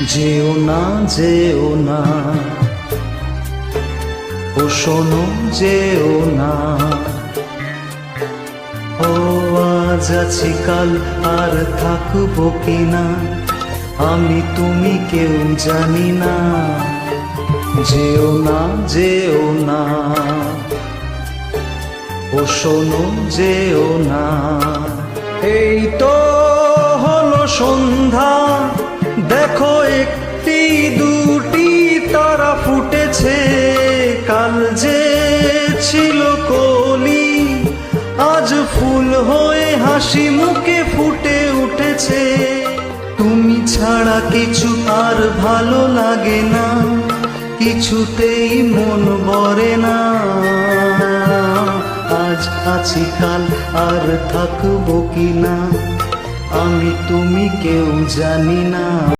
যেও না যেও না, ও শোনো যেও না। ও আজ আছি কাল আর থাকবো কিনা, আমি তুমি কেউ জানি না। যেও না যেও না, ও শোনো যেও না। এই তো হলো সন্ধ্যা, দেখো একটি দুটি তারা ফুটেছে। কাল যে ছিল কলি, আজ ফুল হয়ে হাসি মুখে ফুটে উঠেছে। তুমি ছাড়া কিছু আর ভালো লাগে না, কিছুতেই মন ভরে না। আজ আছি কাল আর থাকবো কিনা, আমি তুমি কেউ জানি না।